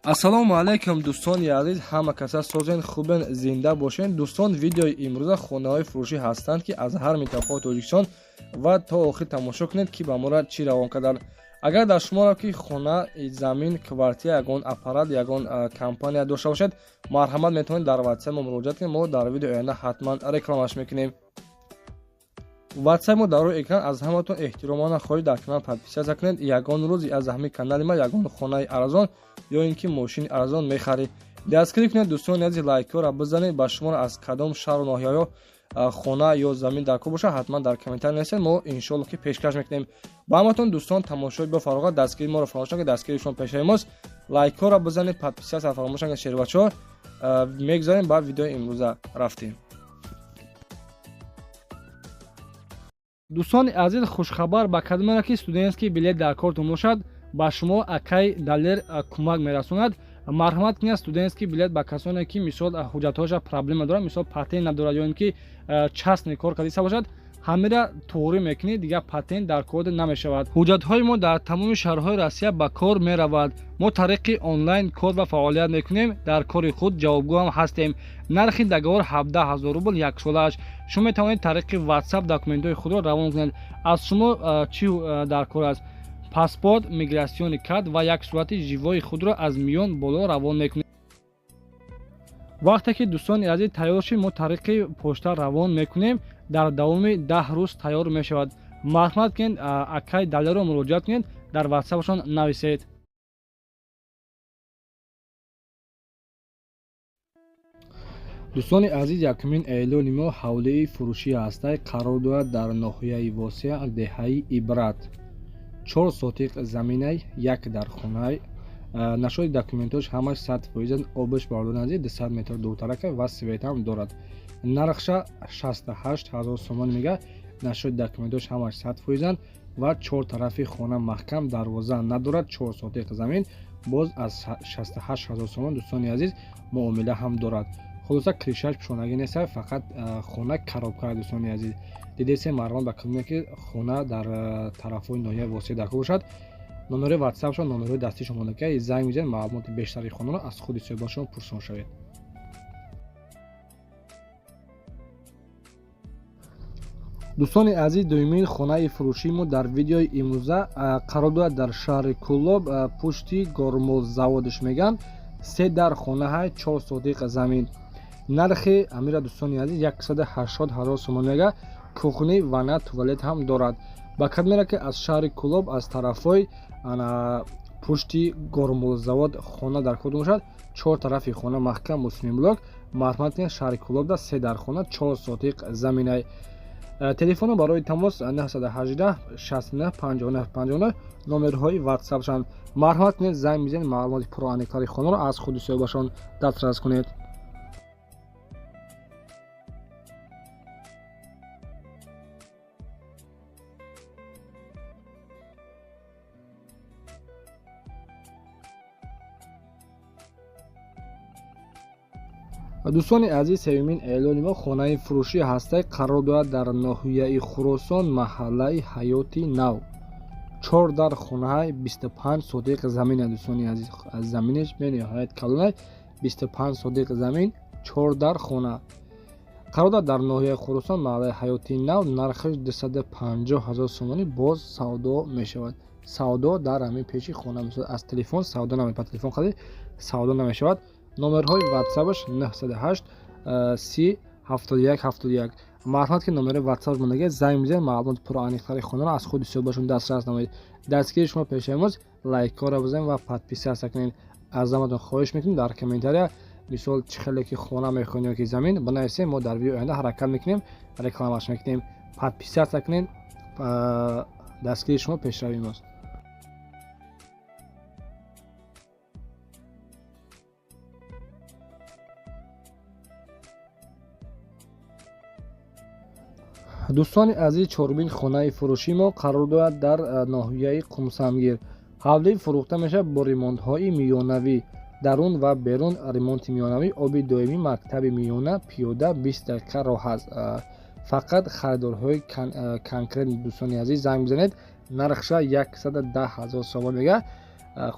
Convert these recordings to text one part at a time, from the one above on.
ассалому алайкум дӯстони азиз, ҳама каса созен хубен, зинда бошен. дӯстон, видеои имрӯза хонаҳои фурӯшӣ ҳастанд ки аз ҳар минтақаҳои Тоҷикистон ва то охир тамошо кунед ки ба мора чӣ равон карданд. агар дар шуморо ки хона, замин, квартира, ягон аппарат, ягон компания дошта бошед, марҳамат метавонед дар ватсап мо муроҷиат кунед. мо дар видеои оянда ҳатман рекламаш мекунем. ватсап мо дар рӯи экран. аз ҳаматон эҳтиромона хоҳиш дар канал подписатсия кунед. ягон рӯзи аз ҳамин канали ма ягон хонаи арзон ё ин ки мошини арзон мехаред, дастгирӣ кунед. дӯстони азиз, лайкҳоро бизанед. ба шуморо аз кадом шаҳру ноҳияҳо хона ё замин дар кор бошад, ҳатман дар комментар нависед. мо иншоалло ки пешкаш мекунем. ба ҳаматон дӯстон, тамошои бафароғат, дастгирии моро фаромӯш накунед. дастгирии шумо пешраи мост. лайкҳоро бизанед, подписатсия фаромӯш накунед. шербачаҳо мегзарем ба видеои имрӯза рафтем. дӯстони азиз, хушхабар ба кадомеро ки студентский билет дар кортон бошад, ба шумо акай далер кӯмак мерасонад. марҳамат кунед, студентский билет ба касоне ки мисол ҳуҷҷатҳоша проблема дорад, мисол патент надорад ё ин ки частный кор кардиса бошад, ҳамира тоғрӣ мекунед, дигар патент дар кор намешавад. ҳуҷҷатҳои мо дар тамоми шаҳрҳои Россия ба кор меравад. мо тариқи онлайн кор ва фаъолият мекунем. дар кори худ ҷавобгӯ ҳам ҳастем. нархи договор 17 000 рубл яксолааш. шумо метавонед тариқи ватсап документҳои худро равон кунед. аз шумо чӣ дар кор аст? паспорт, миграсиони карт ва як сурати живои худро аз миён боло равон мекунед. вақте ки дӯстони азиз тайёр шид, мо тариқи почта равон мекунем. дар давоми 10 рӯз тайёр мешавад. марҳамат кунед, акай далерро муроҷиат кунед, дар ватсапашон нависед. дӯстони азиз, якумин эълони мо ҳавлии фурӯши ҳастаи қарор дорад дар ноҳияи восеъ деҳаи Ибрат. 4 сотиқ заминай, як дар хонаи нашоди документош ҳамаш 100%, обиш бардони азиз 200 метр дуртарака ва светам дорад. нархша 68 000 сомон мега. нашоди документош ҳамаш 100% ва 4 тарафи хона маҳкам, дарвоза надорад. 4 сотиқ замин боз аз 68 000 сомон. дӯстони азиз, муомила ҳам дорад. хулоса кришаш пушонагӣ нест, фақат хона коробка. дӯстони азиз, дидесе марҳамат ба кадоме ки хона дар тарафҳои ноҳияи восеъ дар кор бошад. номери ватсапшон, номерҳои дастии шумо накай занг бизанед, маълумоти бештари хонаро аз худи соҳибашон пурсон шавед. дӯстони азиз, дуюмин хонаи фурӯшии мо дар видеои имрӯза қарор дорад дар шаҳри Кӯлоб, пушти гормолзаводиш меган. 3 дар хонаҳай 4 сотиқ замин. нархи амира дӯстони азиз 180 000 сомон мега. кухни, ванна, туалет ҳам дорад. ба кадомеро ки аз шаҳри Кӯлоб, аз тарафҳои пушти гормолзавод хона дар кор бошад, 4 тарафи хона маҳкам муслими блок. марҳамат кунед, шаҳри Кӯлобда 3 дар хона 4 сотиқ заминай. телефоно барои тамос 918 69 59 59. номерҳои ватсапшан. марҳамат кунед, занг бизанед, маълумоти пураниқтари хонаро аз худи соҳибашон дастрас кунед. дӯстони азиз, сеюмин эълони мо хонаи фурӯшӣ ҳастаи қарор дорад дар ноҳияи Хуросон, маҳаллаи ҳаёти нав. 4 дар хонаҳай 25 сотиқ замин. дӯстони азиз, аз заминеш бениҳоят калонай. 25 сотиқ замин, 4 дар хона. қарор дорад дар ноҳияи Хуросон, маҳаллаи ҳаёти нав. нархаш 250 000 сомонӣ. боз савдо мешавад. савдо дар ҳамин пеши хона, мисол аз телефон савдо намепад, телефон хади савдо намешавад. номерҳои ватсапаш 908 30 71 71. марҳамат ки номери ватсап монага занг бизанед, маълумоти пураниқтари хонаро аз худи соҳибашон дастрас намоед. дастгири шумо пешаимоз, лайкҳоро бизанед ва подписатсия кунед. аз ҳаматон хоҳиш мекунем дар комментария мисол чӣ хеле ки хона мехоҳед ё ки замин бинависед. мо дар видеои оянда ҳаракат мекунем, рекламаш мекунем. подписатсия кунед. дастгири шумо пешрави мост. дӯстони азиз, чорумин хонаи фурӯшии мо қарор дорад дар ноҳияи Қумсангир. ҳавлӣ фурӯхта мешавад бо ремонтҳои миёнавӣ. дарун ва берун ремонти миёнавӣ, оби доимӣ, мактаби миёна, пиёда 20 дақиқа роҳ аст. фақат харидорҳои конкрет дӯстони азиз занг бизанед. нархша 110 000 сомон мега.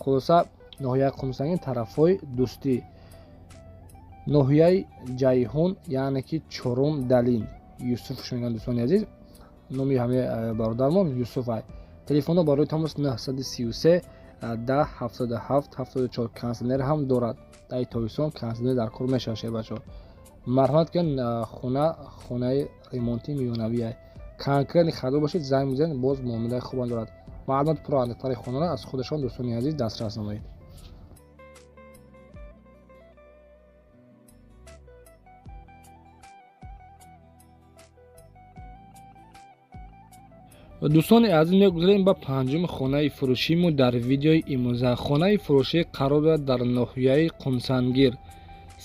хулоса ноҳияи Қумсангир тарафҳои дӯстӣ. ноҳияи Ҷайҳун яъне ки чорум Далин Юсуфш мегӯянд дӯстони азиз. номи ҳамаи бародармон Юсуф ай. телефонҳо барои тамос 933 10 77 74 канслер ҳам дорад. дай тобистон канслер дар кор мешавад бачаҳо. марҳамат кунед, хонаи ремонти миёнавӣ ай. конкретни харидор бошед, занг бизанед, боз муомилаи хубам дорад. маълумоти пурра аниқтари хонаро аз худашон дӯстони азиз дастрас намоед. дӯстони азиз, мегузарем ба панҷуми хонаи фурӯшиму дар видеои имрӯза. хонаи фурӯшӣ қарор дорад дар ноҳияи Қумсангир.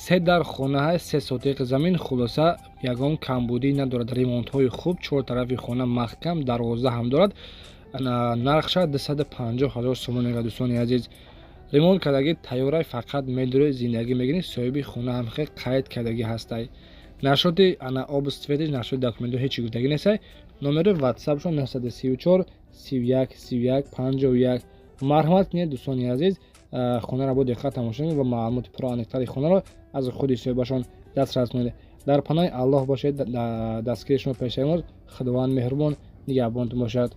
3 дар хона ҳаст, 3 сотиқи замин. хулоса ягон камбудӣ надорад. ремонтҳои хуб, 4 тарафи хона маҳкам, дарвоза ҳам дорад. нархша 250 000 сомон мегӯяд дӯстони азиз. ремонт кардагӣ тайёрай, фақат медуред зиндагӣ мегиред. соҳиби хона ҳам қайд кардагӣ ҳастай. нашоти обсветиш, нашоти документҳо ҳеҷ гуфтагӣ нестай. номери ватсапшон 934 31 31 51. марҳамат кунед дӯстони азиз, хонаро бо диққат тамошо кунед ва маълумоти пурра аниқтари хонаро аз худи соҳибашон дастрас кунед. дар паноҳи Аллоҳ бошед. дастгири шумо пешаи мост. худованд меҳрубон нигаҳбонтон бошад.